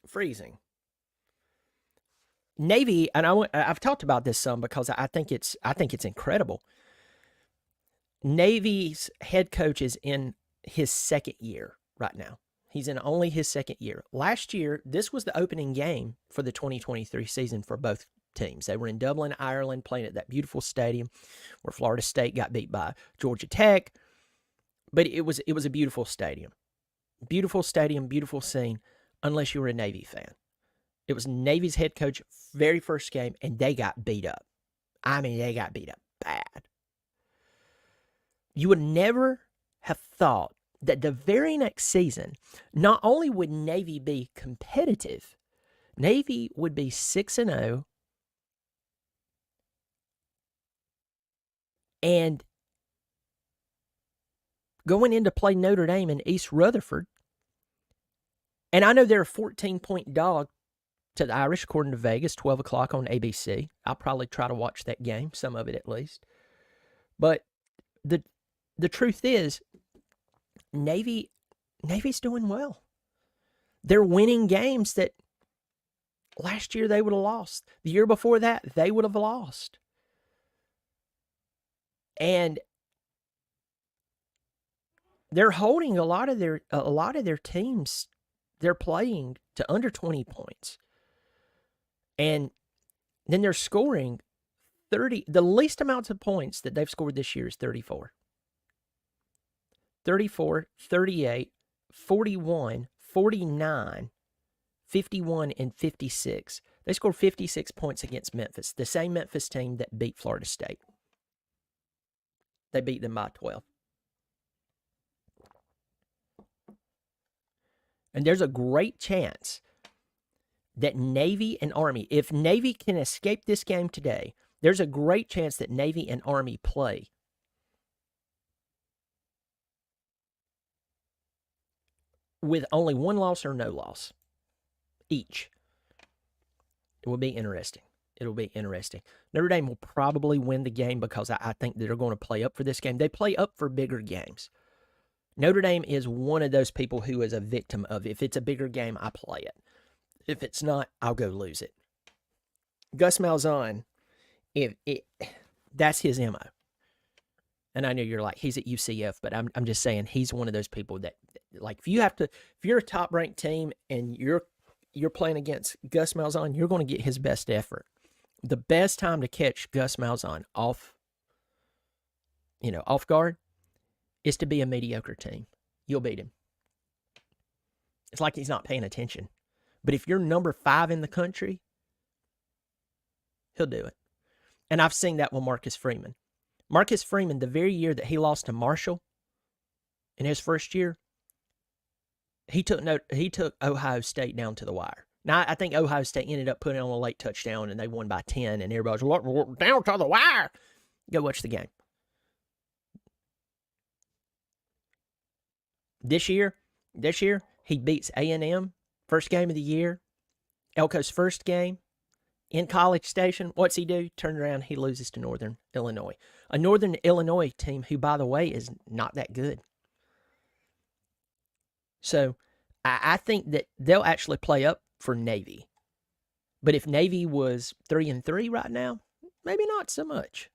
Freezing. Navy, and I've talked about this some because I think it's incredible. Navy's head coach is in his second year right now. He's in only his second year. Last year, this was the opening game for the 2023 season for both teams. They were in Dublin, Ireland, playing at that beautiful stadium where Florida State got beat by Georgia Tech. But it was a beautiful stadium. Beautiful stadium, beautiful scene, unless you were a Navy fan. It was Navy's head coach very first game, and they got beat up. I mean, they got beat up bad. You would never have thought that the very next season, not only would Navy be competitive, Navy would be 6-0 and going in to play Notre Dame in East Rutherford. And I know they're a 14-point dog to the Irish, according to Vegas, 12 o'clock on ABC. I'll probably try to watch that game, some of it at least. But the truth is, Navy's doing well. They're winning games that last year they would have lost. The year before that, they would have lost. And they're holding a lot of their teams they're playing to under 20 points. And then they're scoring 30. The least amounts of points that they've scored this year is 34. 34, 38, 41, 49, 51, and 56. They scored 56 points against Memphis, the same Memphis team that beat Florida State. They beat them by 12. And there's a great chance that Navy and Army, if Navy can escape this game today, there's a great chance that Navy and Army play with only one loss or no loss each. It will be interesting. It'll be interesting. Notre Dame will probably win the game because I think that they're going to play up for this game. They play up for bigger games. Notre Dame is one of those people who is a victim of, if it's a bigger game, I play it. If it's not, I'll go lose it. Gus Malzahn, that's his MO. And I know you're like, he's at UCF, but I'm just saying he's one of those people that, like, if you're a top-ranked team and you're playing against Gus Malzahn, you're going to get his best effort. The best time to catch Gus Malzahn off guard is to be a mediocre team. You'll beat him. It's like he's not paying attention. But if you're number 5 in the country, he'll do it. And I've seen that with Marcus Freeman. Marcus Freeman, the very year that he lost to Marshall in his first year, he took Ohio State down to the wire. Now, I think Ohio State ended up putting on a late touchdown, and they won by 10, and everybody's like, down to the wire. Go watch the game. This year, he beats A&M, first game of the year. Elko's first game in College Station. What's he do? Turn around, he loses to Northern Illinois. A Northern Illinois team who, by the way, is not that good. So I think that they'll actually play up for Navy. But if Navy was 3-3 right now, maybe not so much.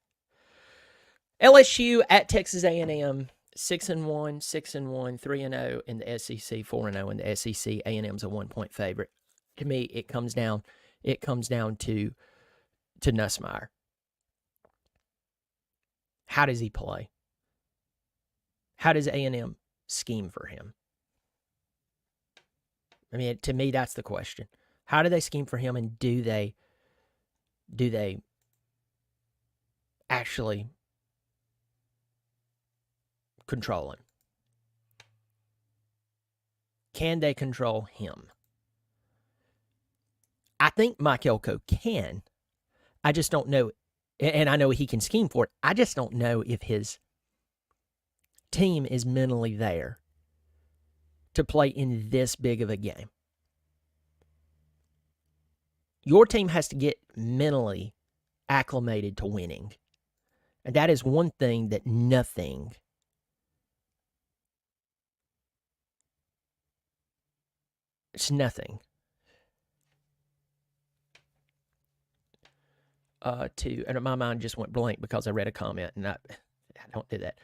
LSU at Texas A&M, 6-1, 6-1, 3-0 in the SEC, 4-0 in the SEC. A&M's a 1-point favorite. To me, it comes down to Nussmeier. How does he play? How does A&M scheme for him? I mean, to me, that's the question. How do they scheme for him, and do they actually control him? Can they control him? I think Mike Elko can. I just don't know, and I know he can scheme for it. I just don't know if his team is mentally there to play in this big of a game. Your team has to get mentally acclimated to winning. And that is one thing that nothing it's nothing and my mind just went blank because I read a comment, and I don't do that.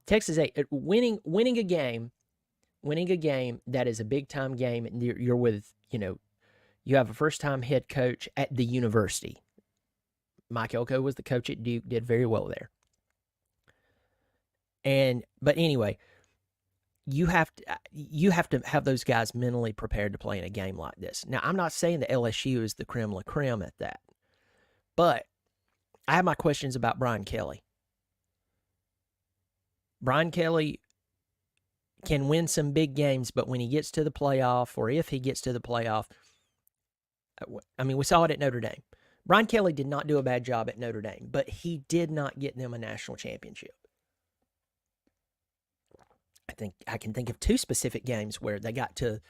Texas A, winning a game that is a big time game, and you're with, you have a first time head coach at the university. Mike Elko was the coach at Duke, did very well there. But anyway, you have to have those guys mentally prepared to play in a game like this. Now, I'm not saying that LSU is the creme la creme at that, but I have my questions about Brian Kelly. Brian Kelly can win some big games, but when he gets to the playoff, or if he gets to the playoff, I mean, we saw it at Notre Dame. Brian Kelly did not do a bad job at Notre Dame, but he did not get them a national championship. I can think of two specific games where they got to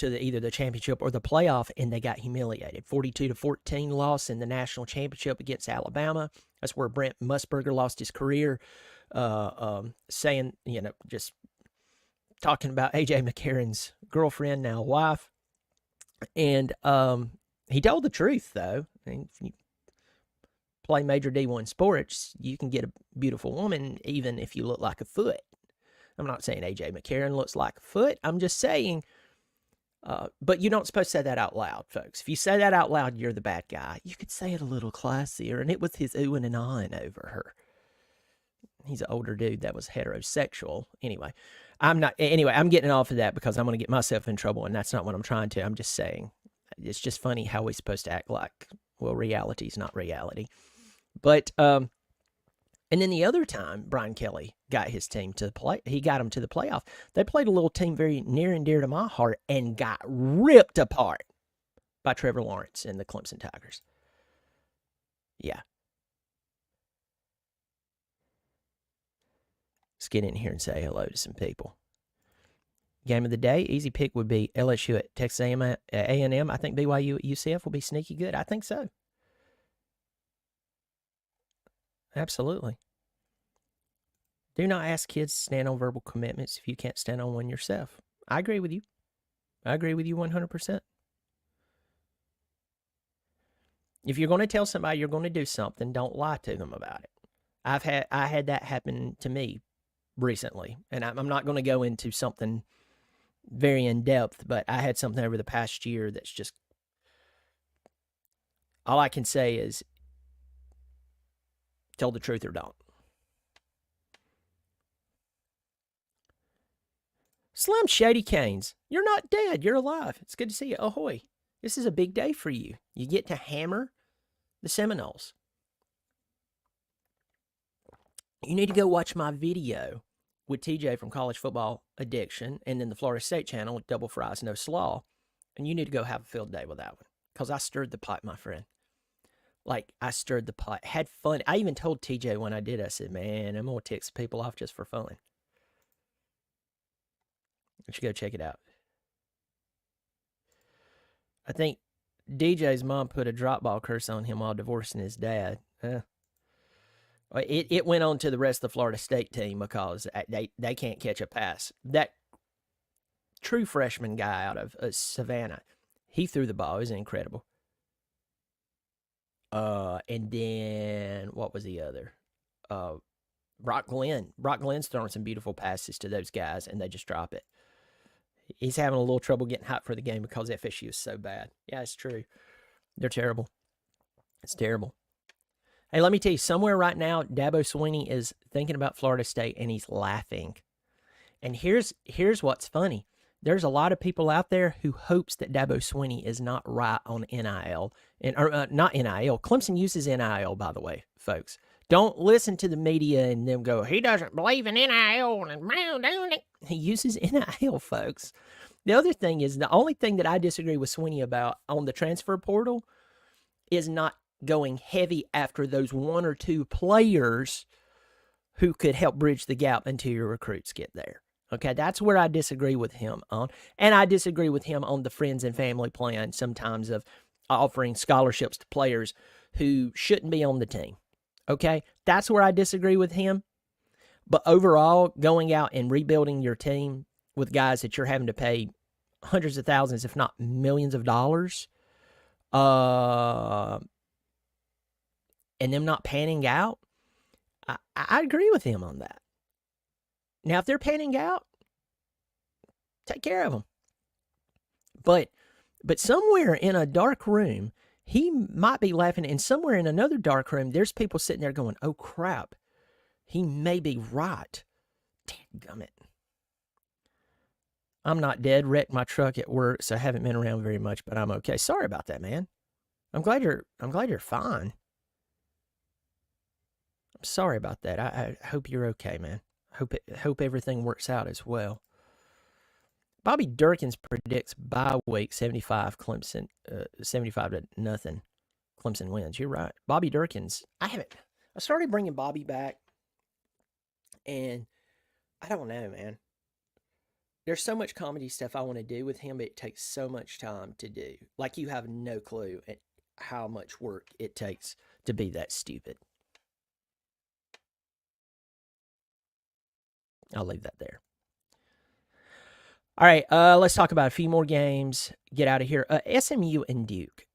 either the championship or the playoff, and they got humiliated. 42-14 loss in the national championship against Alabama. That's where Brent Musburger lost his career, saying, just talking about A.J. McCarron's girlfriend, now wife. And he told the truth, though. I mean, if you play major D1 sports, you can get a beautiful woman even if you look like a foot. I'm not saying A.J. McCarron looks like a foot. I'm just saying, but you don't supposed to say that out loud, folks. If you say that out loud, you're the bad guy. You could say it a little classier, and it was his oohing and ahhing over her. He's an older dude that was heterosexual. Anyway, I'm getting off of that because I'm going to get myself in trouble, and that's not what I'm trying to. I'm just saying, it's just funny how we're supposed to act like, well, reality's not reality. But, and then the other time Brian Kelly got his team to play, he got them to the playoff. They played a little team very near and dear to my heart and got ripped apart by Trevor Lawrence and the Clemson Tigers. Yeah. Let's get in here and say hello to some people. Game of the day, easy pick would be LSU at Texas A&M. I think BYU at UCF will be sneaky good. I think so. Absolutely. Do not ask kids to stand on verbal commitments if you can't stand on one yourself. I agree with you. I agree with you 100%. If you're going to tell somebody you're going to do something, don't lie to them about it. I had that happen to me recently, and I'm not going to go into something very in depth, but I had something over the past year that's just, all I can say is tell the truth or don't. Slim Shady Canes, you're not dead. You're alive. It's good to see you. Ahoy. This is a big day for you. You get to hammer the Seminoles. You need to go watch my video with TJ from College Football Addiction and then the Florida State channel with Double Fries, No Slaw. And you need to go have a field day with that one because I stirred the pot, my friend. Like, I stirred the pot, had fun. I even told TJ when I did, I said, man, I'm going to tick some people off just for fun. You should go check it out. I think DJ's mom put a drop ball curse on him while divorcing his dad. It went on to the rest of the Florida State team because they can't catch a pass. That true freshman guy out of Savannah, he threw the ball. It was incredible. And then what was the other? Brock Glenn. Brock Glenn's throwing some beautiful passes to those guys, and they just drop it. He's having a little trouble getting hot for the game because FSU is so bad. Yeah, it's true. They're terrible. It's terrible. Hey, let me tell you, somewhere right now, Dabo Swinney is thinking about Florida State, and he's laughing. And here's what's funny. There's a lot of people out there who hopes that Dabo Swinney is not right on NIL. Or not NIL. Clemson uses NIL, by the way, folks. Don't listen to the media and them go, he doesn't believe in NIL. He uses NIL, folks. The other thing is, the only thing that I disagree with Swinney about on the transfer portal is not going heavy after those one or two players who could help bridge the gap until your recruits get there. Okay, that's where I disagree with him on. And I disagree with him on the friends and family plan sometimes of offering scholarships to players who shouldn't be on the team. Okay, that's where I disagree with him. But overall, going out and rebuilding your team with guys that you're having to pay hundreds of thousands, if not millions of dollars, and them not panning out, I agree with him on that. Now, if they're panning out, take care of them. But somewhere in a dark room, he might be laughing, and somewhere in another dark room, there's people sitting there going, oh, crap, he may be right. Dadgummit. I'm not dead. Wrecked my truck at work, so I haven't been around very much, but I'm okay. Sorry about that, man. I'm glad you're fine. I'm sorry about that. I hope you're okay, man. Hope everything works out as well. Bobby Durkins predicts bye week 75 Clemson 75-0. Clemson wins. You're right. Bobby Durkins. I started bringing Bobby back, and I don't know, man. There's so much comedy stuff I want to do with him, but it takes so much time to do. Like, you have no clue at how much work it takes to be that stupid. I'll leave that there. All right, let's talk about a few more games. Get out of here. SMU and Duke.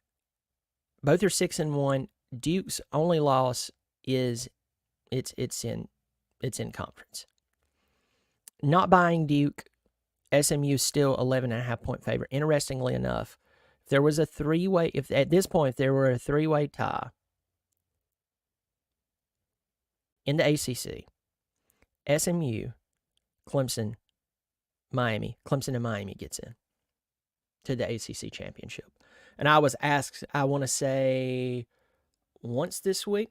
Both are 6-1. Duke's only loss is it's in conference. Not buying Duke. SMU still 11.5 point favorite. Interestingly enough, if there was a three-way, if at this point if there were a three-way tie in the ACC, SMU, Clemson, Miami, Clemson and Miami gets in to the ACC championship. And I was asked, I want to say once this week,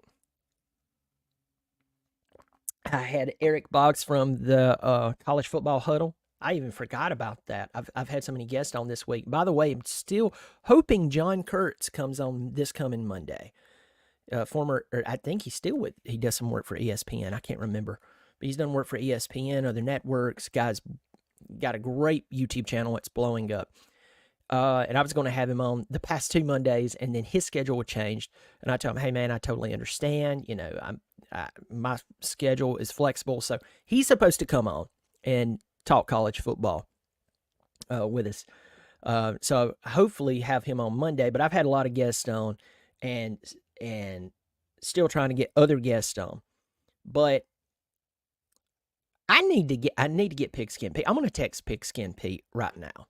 I had Eric Boggs from the College Football Huddle. I even forgot about that. I've had so many guests on this week. By the way, I'm still hoping John Kurtz comes on this coming Monday. I think he does some work for ESPN. I can't remember. But he's done work for ESPN, other networks. Guy's got a great YouTube channel. It's blowing up. And I was going to have him on the past 2 Mondays, and then his schedule changed. And I told him, hey, man, I totally understand. You know, my schedule is flexible. So he's supposed to come on and talk college football with us. So hopefully have him on Monday. But I've had a lot of guests on and still trying to get other guests on. But I need to get Pigskin Pete. I'm going to text Pigskin Pete right now.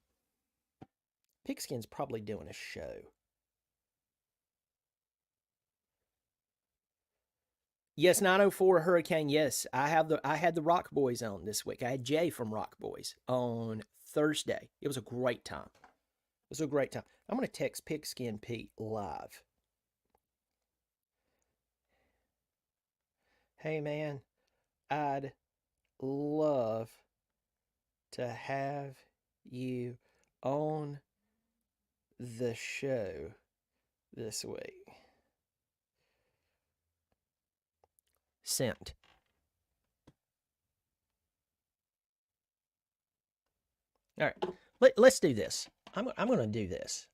Pigskin's probably doing a show. Yes, 904 Hurricane. Yes, I had the Rock Boys on this week. I had Jay from Rock Boys on Thursday. It was a great time. I'm going to text Pigskin Pete live. Hey, man, I'd love to have you on the show this week. Sent. All right, let's do this. I'm going to do this.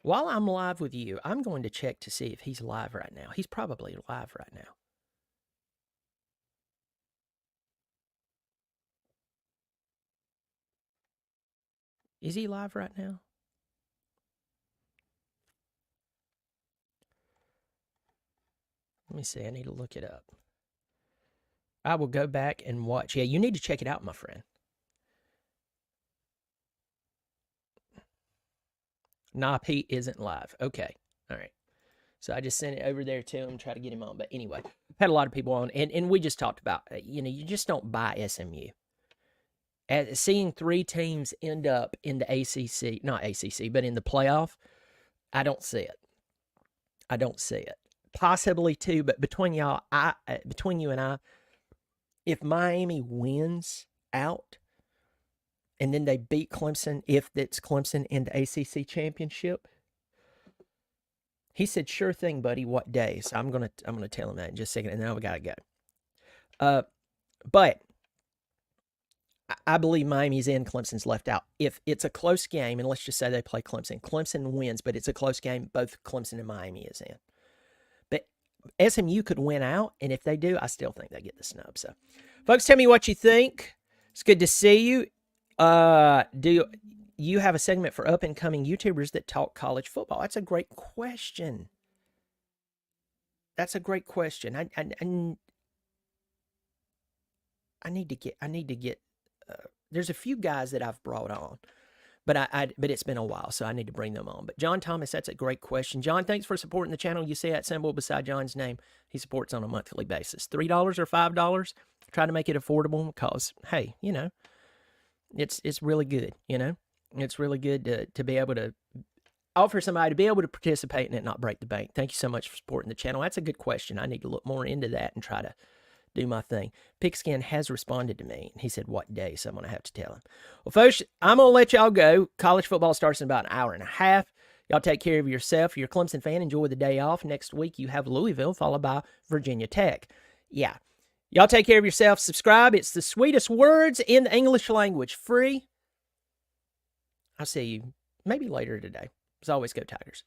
While I'm live with you, I'm going to check to see if he's live right now. He's probably live right now. Is he live right now? Let me see. I need to look it up. I will go back and watch. Yeah, you need to check it out, my friend. Nope, he isn't live. Okay. All right. So I just sent it over there to him, try to get him on. But anyway, I've had a lot of people on, and we just talked about, you just don't buy SMU. Seeing 3 teams end up in the ACC, not ACC, but in the playoff, I don't see it. I don't see it. Possibly 2, but between you and I, if Miami wins out and then they beat Clemson, if it's Clemson in the ACC championship, he said, "Sure thing, buddy. What day?" So I'm gonna tell him that in just a second, and now we gotta go. But I believe Miami's in, Clemson's left out. If it's a close game, and let's just say they play Clemson, Clemson wins, but it's a close game, both Clemson and Miami is in. But SMU could win out, and if they do, I still think they get the snub. So, folks, tell me what you think. It's good to see you. Do you have a segment for up-and-coming YouTubers that talk college football? That's a great question. That's a great question. I need to get. There's a few guys that I've brought on, but but it's been a while, so I need to bring them on. But John Thomas, that's a great question. John, thanks for supporting the channel. You see that symbol beside John's name? He supports on a monthly basis. $3 or $5. Try to make it affordable because, hey, it's really good. It's really good to be able to offer somebody to be able to participate in it, not break the bank. Thank you so much for supporting the channel. That's a good question. I need to look more into that and try to do my thing. Pigskin has responded to me. He said, what day? So I'm going to have to tell him. Well, folks, I'm going to let y'all go. College football starts in about an hour and a half. Y'all take care of yourself. If you're a Clemson fan, enjoy the day off. Next week, you have Louisville, followed by Virginia Tech. Yeah. Y'all take care of yourself. Subscribe. It's the sweetest words in the English language. Free. I'll see you maybe later today. As always, go Tigers.